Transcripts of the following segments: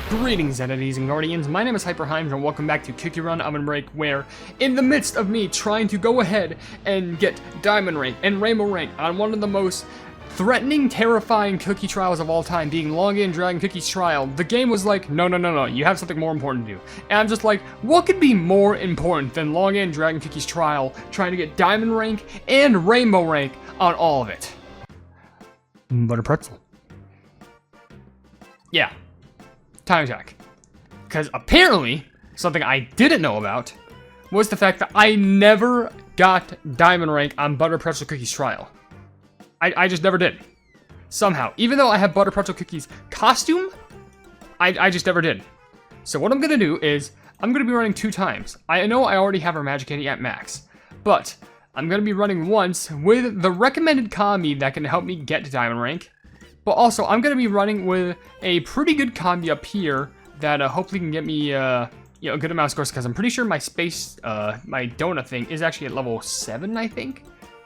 Greetings, entities and guardians. My name is HyperHimes, and welcome back to Cookie Run OvenBreak, where, in the midst of me trying to go ahead and get Diamond Rank and Rainbow Rank on one of the most threatening, terrifying cookie trials of all time, being Login Dragon Cookies Trial, the game was like, no, you have something more important to do. And I'm just like, what could be more important than Login Dragon Cookies Trial, trying to get Diamond Rank and Rainbow Rank on all of it? Butter Pretzel. Yeah. Time attack. Because apparently, something I didn't know about was the fact that I never got Diamond Rank on Butter Pretzel Cookies Trial. I just never did. Somehow. Even though I have Butter Pretzel Cookies costume, I just never did. So what I'm going to do is, I'm going to be running 2 times. I know I already have our Magic Candy at max, but I'm going to be running once with the recommended combi that can help me get to Diamond Rank. But also, I'm going to be running with a pretty good combi up here that hopefully can get me a good amount of scores, because I'm pretty sure my space, my donut thing is actually at level 7, I think.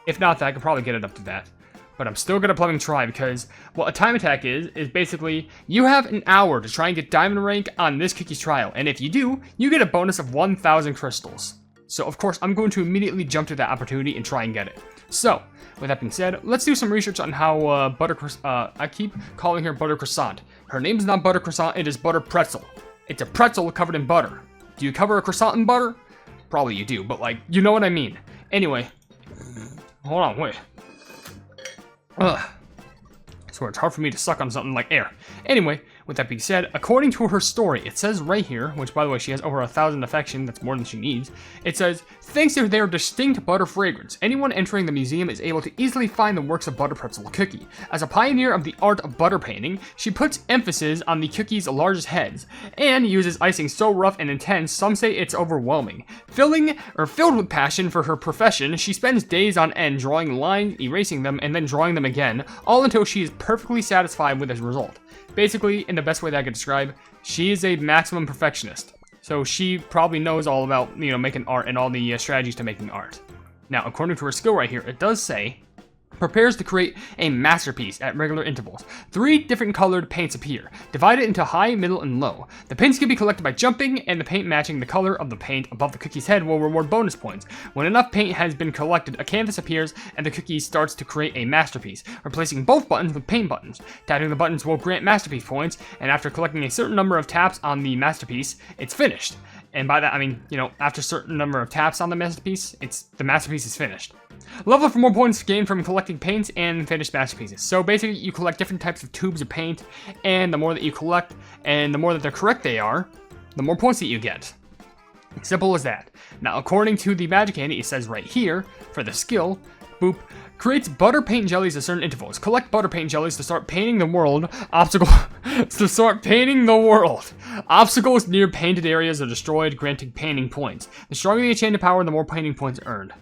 If not that, I could probably get it up to that. But I'm still going to plug and try, because what a time attack is basically, you have an hour to try and get Diamond Rank on this Cookies Trial. And if you do, you get a bonus of 1,000 crystals. So, of course, I'm going to immediately jump to that opportunity and try and get it. So, with that being said, let's do some research on how I keep calling her Butter Croissant. Her name's not Butter Croissant, it is Butter Pretzel. It's a pretzel covered in butter. Do you cover a croissant in butter? Probably you do, but like, you know what I mean. Anyway, hold on, wait. Ugh. I swear, it's hard for me to suck on something like air. Anyway, with that being said, according to her story, it says right here, which by the way, she has over 1,000 affection, that's more than she needs. It says, thanks to their distinct butter fragrance, anyone entering the museum is able to easily find the works of Butter Pretzel Cookie. As a pioneer of the art of butter painting, she puts emphasis on the cookie's largest heads, and uses icing so rough and intense, some say it's overwhelming. Filled with passion for her profession, she spends days on end drawing lines, erasing them, and then drawing them again, all until she is perfectly satisfied with this result. Basically, in the best way that I could describe, she is a maximum perfectionist. So she probably knows all about, making art and all the strategies to making art. Now, according to her skill right here, it does say, prepares to create a masterpiece at regular intervals. 3 different colored paints appear, divided into high, middle, and low. The paints can be collected by jumping, and the paint matching the color of the paint above the cookie's head will reward bonus points. When enough paint has been collected, a canvas appears, and the cookie starts to create a masterpiece, replacing both buttons with paint buttons. Tapping the buttons will grant masterpiece points, and after collecting a certain number of taps on the masterpiece, it's finished. And by that, I mean, after a certain number of taps on the masterpiece, the masterpiece is finished. Level for more points gained from collecting paints and finished masterpieces. So basically, you collect different types of tubes of paint, and the more that you collect, and the more that they're correct they are, the more points that you get. Simple as that. Now, according to the Magic Candy, it says right here, for the skill, boop, creates butter paint jellies at certain intervals. Collect butter paint jellies to start painting the world. Obstacles near painted areas are destroyed, granting painting points. The stronger the enchanted power, the more painting points earned.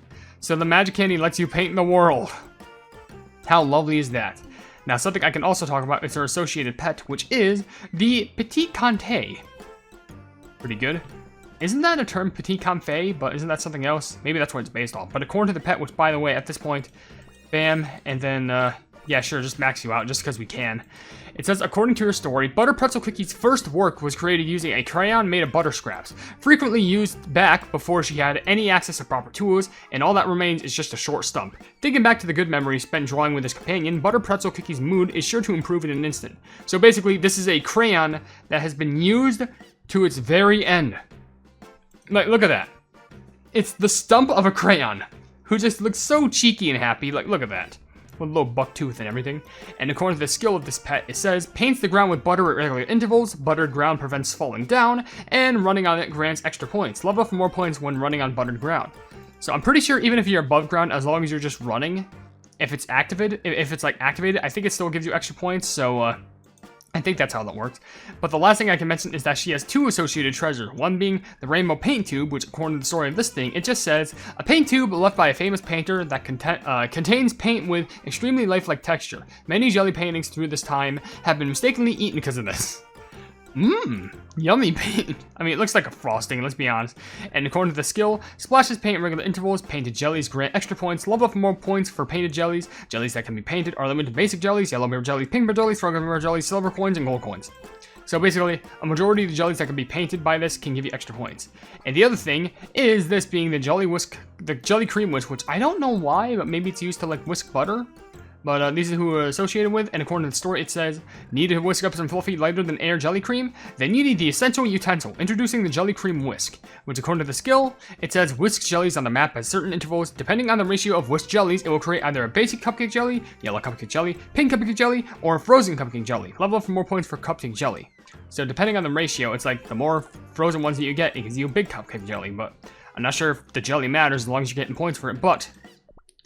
So the Magic Candy lets you paint the world. How lovely is that? Now, something I can also talk about is her associated pet, which is the Petit Conte. Pretty good. Isn't that a term, Petit Comfait? But isn't that something else? Maybe that's what it's based on. But according to the pet, which by the way, at this point, bam, and then, yeah, sure, just max you out, just because we can. It says, according to her story, Butter Pretzel Cookie's first work was created using a crayon made of butter scraps, frequently used back before she had any access to proper tools, and all that remains is just a short stump. Thinking back to the good memories spent drawing with his companion, Butter Pretzel Cookie's mood is sure to improve in an instant. So basically, this is a crayon that has been used to its very end. Like, look at that. It's the stump of a crayon, who just looks so cheeky and happy. Like, look at that. With a little buck tooth and everything. And according to the skill of this pet, it says, paints the ground with butter at regular intervals, buttered ground prevents falling down, and running on it grants extra points. Level up for more points when running on buttered ground. So I'm pretty sure even if you're above ground, as long as you're just running, if it's activated, I think it still gives you extra points, so, I think that's how that works. But the last thing I can mention is that she has 2 associated treasures. One being the rainbow paint tube, which according to the story of this thing, it just says, a paint tube left by a famous painter that contains paint with extremely lifelike texture. Many jelly paintings through this time have been mistakenly eaten because of this. Yummy paint. I mean, it looks like a frosting, let's be honest. And according to the skill, splashes paint at regular intervals, painted jellies grant extra points, level up for more points for painted jellies. Jellies that can be painted are limited to basic jellies, yellow mirror jellies, pink mirror jellies, frog mirror jellies, silver coins, and gold coins. So basically, a majority of the jellies that can be painted by this can give you extra points. And the other thing is this being the jelly cream whisk, which I don't know why, but maybe it's used to like whisk butter. But these are who are associated with, and according to the story, it says, need to whisk up some fluffy, lighter than air jelly cream? Then you need the essential utensil, introducing the jelly cream whisk, which according to the skill, it says whisk jellies on the map at certain intervals. Depending on the ratio of whisk jellies, it will create either a basic cupcake jelly, yellow cupcake jelly, pink cupcake jelly, or a frozen cupcake jelly. Level up for more points for cupcake jelly. So depending on the ratio, it's like the more frozen ones that you get, it gives you a big cupcake jelly, but I'm not sure if the jelly matters as long as you're getting points for it, but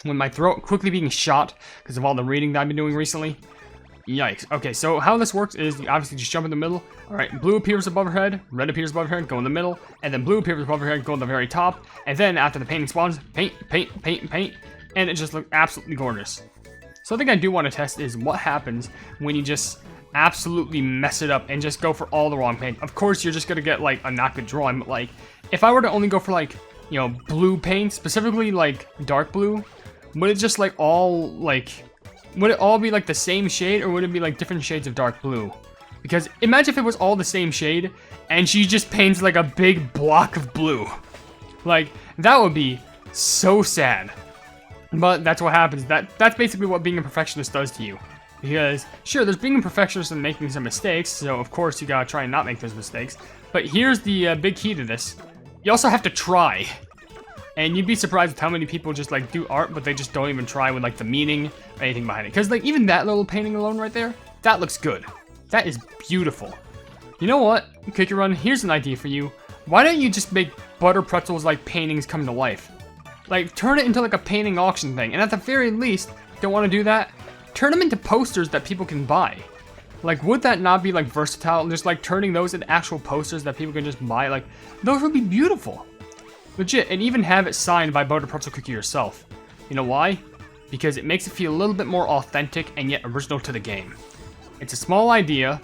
when my throat quickly being shot because of all the reading that I've been doing recently. Yikes. Okay, so how this works is you obviously just jump in the middle. Alright, blue appears above her head, red appears above her head, go in the middle, and then blue appears above her head, go in the very top, and then after the painting spawns, paint, paint, paint, paint, and it just looks absolutely gorgeous. Something I do want to test is what happens when you just absolutely mess it up and just go for all the wrong paint. Of course, you're just going to get like a not good drawing, but like, if I were to only go for like, you know, blue paint, specifically like dark blue, would it just like all like, would it all be like the same shade, or would it be like different shades of dark blue? Because imagine if it was all the same shade and she just paints like a big block of blue. Like, that would be so sad. But that's what happens. That's basically what being a perfectionist does to you. Because, sure, there's being a perfectionist and making some mistakes, so of course you gotta try and not make those mistakes. But here's the big key to this. You also have to try. And you'd be surprised with how many people just like do art, but they just don't even try with like the meaning or anything behind it. Because like even that little painting alone right there, that looks good. That is beautiful. You know what, Cookie Run, here's an idea for you. Why don't you just make butter pretzels like paintings come to life? Like turn it into like a painting auction thing. And at the very least, don't want to do that? Turn them into posters that people can buy. Like, would that not be like versatile? Just like turning those into actual posters that people can just buy. Like, those would be beautiful. Legit, and even have it signed by Butter Pretzel Cookie herself. You know why? Because it makes it feel a little bit more authentic and yet original to the game. It's a small idea,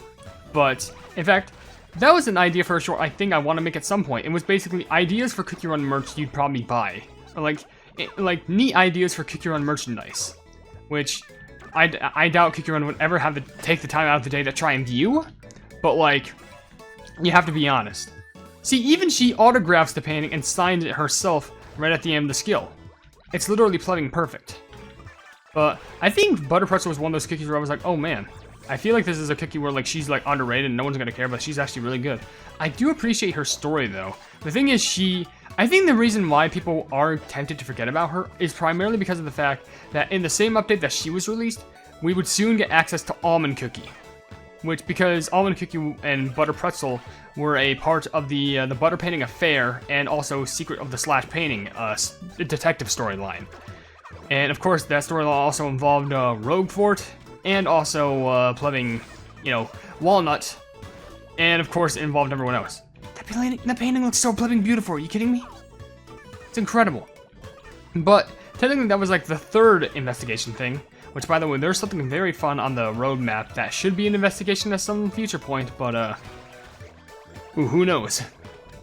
but in fact, that was an idea for a short I think I want to make at some point. It was basically ideas for Cookie Run merch you'd probably buy. Or like neat ideas for Cookie Run merchandise. Which I doubt Cookie Run would ever have to take the time out of the day to try and view. But like, you have to be honest. See, even she autographs the painting and signs it herself right at the end of the skill. It's literally playing perfect. But I think Butter Pretzel was one of those cookies where I was like, oh man, I feel like this is a cookie where like she's like underrated and no one's gonna care, but she's actually really good. I do appreciate her story though. The thing is I think the reason why people are tempted to forget about her is primarily because of the fact that in the same update that she was released, we would soon get access to Almond Cookie. Which, because Almond Cookie and Butter Pretzel were a part of the Butter Painting Affair and also Secret of the Slash Painting detective storyline. And of course, that storyline also involved Rogue Fort and also Plebing, you know, Walnut. And of course, it involved everyone else. That painting looks so Plebing beautiful. Are you kidding me? It's incredible. But technically, that was like the third investigation thing. Which, by the way, there's something very fun on the roadmap that should be an investigation at some future point, but, ooh, who knows?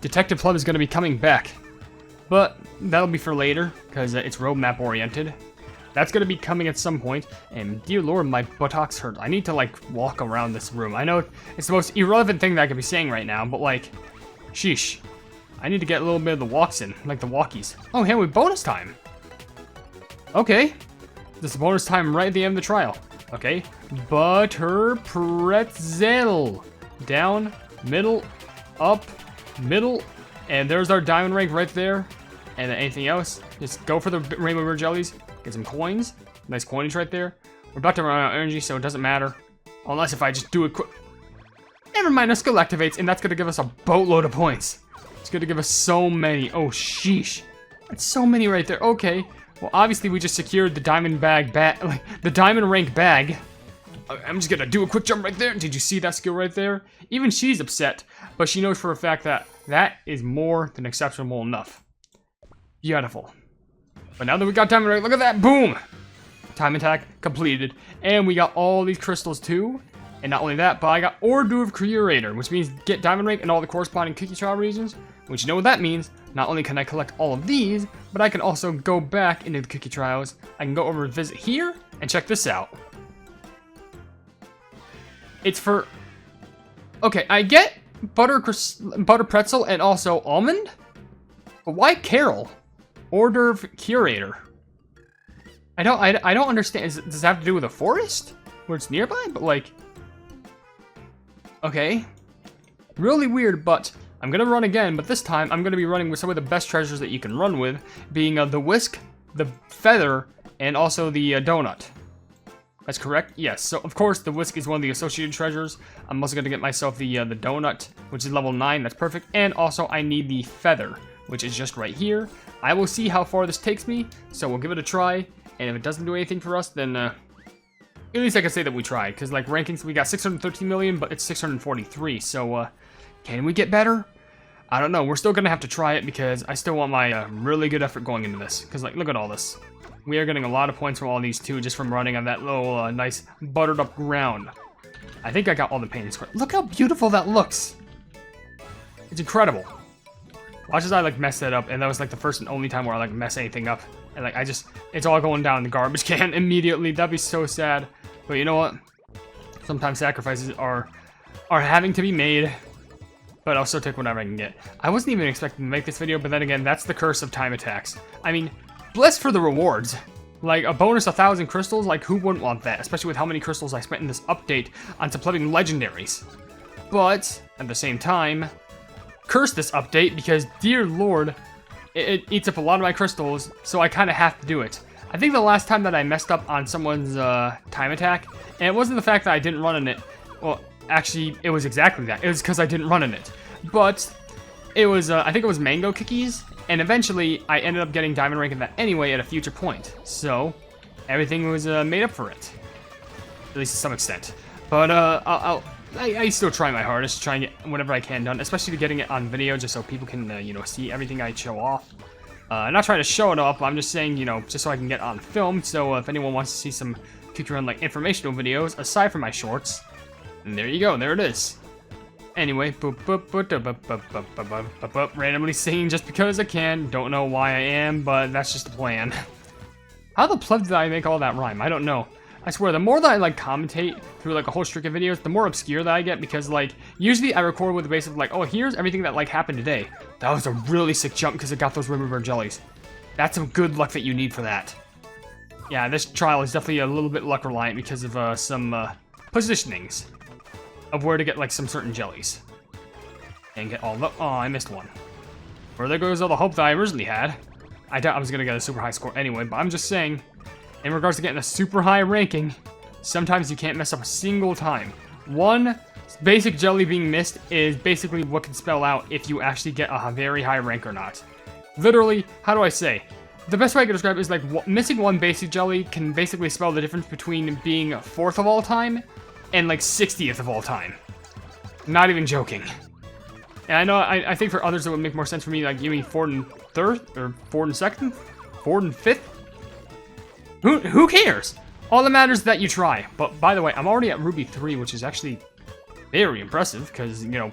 Detective Pleb is going to be coming back. But that'll be for later, because it's roadmap oriented. That's going to be coming at some point, and dear lord, my buttocks hurt. I need to, like, walk around this room. I know it's the most irrelevant thing that I could be saying right now, but, like, sheesh. I need to get a little bit of the walks in, like the walkies. Oh, hey, with bonus time. Okay. This is bonus time right at the end of the trial. Okay. Butter Pretzel. Down, middle, up, middle. And there's our diamond rank right there. And then anything else, just go for the rainbow rare jellies. Get some coins. Nice coinage right there. We're about to run out of energy, so it doesn't matter. Unless if I just do it quick. Never mind, our skill activates, and that's going to give us a boatload of points. It's going to give us so many. Oh, sheesh. That's so many right there. Okay. Well, obviously, we just secured the diamond the diamond rank bag. I'm just gonna do a quick jump right there. Did you see that skill right there? Even she's upset, but she knows for a fact that that is more than exceptional enough. Beautiful. But now that we got diamond rank, look at that, boom! Time attack completed, and we got all these crystals too. And not only that, but I got hors d'oeuvre curator, which means get diamond rank in all the corresponding cookie trial regions. Which you know what that means. Not only can I collect all of these, but I can also go back into the cookie trials. I can go over and visit here and check this out. It's for Okay, I get butter pretzel and also almond, but why Carol? Hors d'oeuvre curator. I don't understand. Does it have to do with a forest where it's nearby? But like, okay, really weird. But I'm gonna run again, but this time I'm gonna be running with some of the best treasures that you can run with, being the whisk, the feather, and also the donut. That's correct. Yes. So of course the whisk is one of the associated treasures. I'm also gonna get myself the donut, which is level 9. That's perfect. And also I need the feather, which is just right here. I will see how far this takes me, so we'll give it a try. And if it doesn't do anything for us, then at least I can say that we tried. Because like rankings, we got 613 million, but it's 643. So can we get better? I don't know. We're still gonna have to try it because I still want my really good effort going into this. Because like, look at all this. We are getting a lot of points from all these too, just from running on that little nice buttered up ground. I think I got all the paintings correct. Look how beautiful that looks. It's incredible. Watch as I like mess that up, and that was like the first and only time where I like mess anything up. And like it's all going down in the garbage can immediately. That'd be so sad. But you know what? Sometimes sacrifices are having to be made. But I'll still take whatever I can get. I wasn't even expecting to make this video, but then again, that's the curse of time attacks. I mean, blessed for the rewards. Like a bonus 1,000 crystals, like who wouldn't want that? Especially with how many crystals I spent in this update on supplementing legendaries. But at the same time, curse this update because dear lord, it eats up a lot of my crystals, so I kind of have to do it. I think the last time that I messed up on someone's time attack, and it wasn't the fact that I didn't run in it. Well, actually, it was exactly that. It was because I didn't run in it. But it was, I think it was mango cookies, and eventually I ended up getting diamond rank in that anyway at a future point. So everything was made up for it, at least to some extent. But I still try my hardest to try and get whatever I can done, especially getting it on video, just so people can, you know, see everything I show off. I'm not trying to show it off, I'm just saying, you know, just so I can get on film. So if anyone wants to see some Cookie Run like informational videos aside from my shorts, and there you go, there it is. Anyway, randomly singing just because I can. Don't know why I am, but that's just the plan. How the pleb did I make all that rhyme? I don't know. I swear, the more that I like commentate through like a whole streak of videos, the more obscure that I get, because like usually I record with the basis of like, oh, here's everything that like happened today. That was a really sick jump because it got those river bird jellies. That's some good luck that you need for that. Yeah, this trial is definitely a little bit luck reliant because of some positionings of where to get like some certain jellies. And get all the, oh, I missed one. Where there goes all the hope that I originally had. I doubt I was gonna get a super high score anyway, but I'm just saying, in regards to getting a super high ranking, sometimes you can't mess up a single time. One basic jelly being missed is basically what can spell out if you actually get a very high rank or not. Literally, how do I say? The best way I can describe it is like missing one basic jelly can basically spell the difference between being 4th of all time and like 60th of all time. Not even joking. And I know, I think for others it would make more sense for me, like, you mean 4th and 3rd? Or 4th and 2nd? 4th and 5th? Who cares? All that matters is that you try. But by the way, I'm already at Ruby 3, which is actually very impressive, because, you know,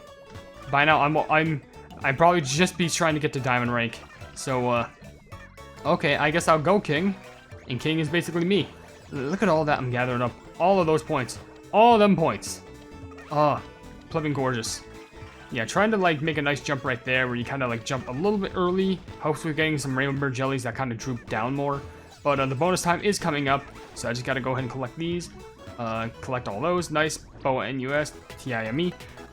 by now I'd probably just be trying to get to Diamond rank. So, okay, I guess I'll go King. And King is basically me. Look at all that I'm gathering up. All of those points. All of them points. Ah, flipping gorgeous. Yeah, trying to like make a nice jump right there where you kind of like jump a little bit early. Hopefully getting some rainbow bird jellies that kind of droop down more. But the bonus time is coming up, so I just got to go ahead and collect these. Collect all those. Nice. Boa NUS. TIME.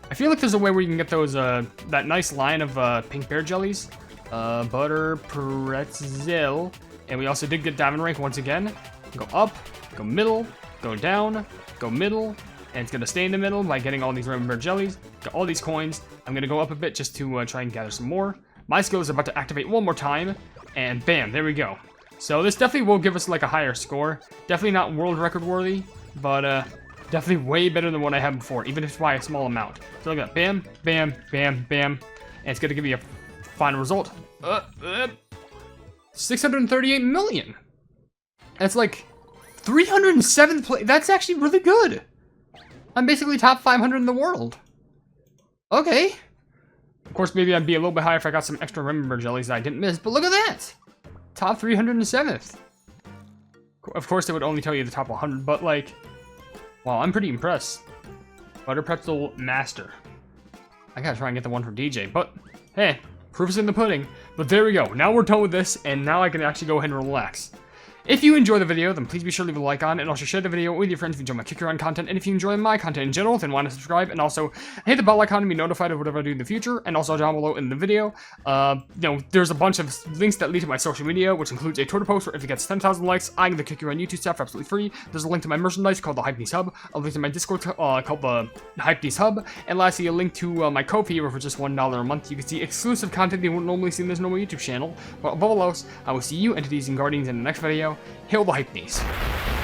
I feel like there's a way where you can get those, that nice line of pink bear jellies. Butter Pretzel. And we also did get diamond rank once again. Go up, go middle, go down, go middle. And it's going to stay in the middle by getting all these rainbow bird jellies. Got all these coins. I'm going to go up a bit just to try and gather some more. My skill is about to activate one more time. And bam, there we go. So this definitely will give us like a higher score. Definitely not world record worthy, but definitely way better than what I had before, even if it's by a small amount. So look at that. Bam, bam, bam, bam. And it's going to give you a final result. 638 million. That's like 307th place. That's actually really good. I'm basically top 500 in the world. Okay. Of course, maybe I'd be a little bit higher if I got some extra rainbow jellies that I didn't miss, but look at that. Top 307th. Of course, it would only tell you the top 100, but like, wow, I'm pretty impressed. Butter Pretzel Master. I gotta try and get the one from DJ, but hey, proof's in the pudding. But there we go. Now we're done with this, and now I can actually go ahead and relax. If you enjoy the video, then please be sure to leave a like on, and also share the video with your friends if you enjoy my Kick Your Run content, and if you enjoy my content in general, then why not subscribe, and also hit the bell icon to be notified of whatever I do in the future, and also down below in the video, there's a bunch of links that lead to my social media, which includes a Twitter post where if it gets 10,000 likes, I and the Kick Your Run YouTube staff for absolutely free. There's a link to my merchandise called the Hypenese Hub, a link to my Discord called the Hypenese Hub, and lastly, a link to my Ko-fi, where for just $1 a month, you can see exclusive content you wouldn't normally see in this normal YouTube channel. But above all else, I will see you, entities and guardians, in the next video. Hail the Hypenese.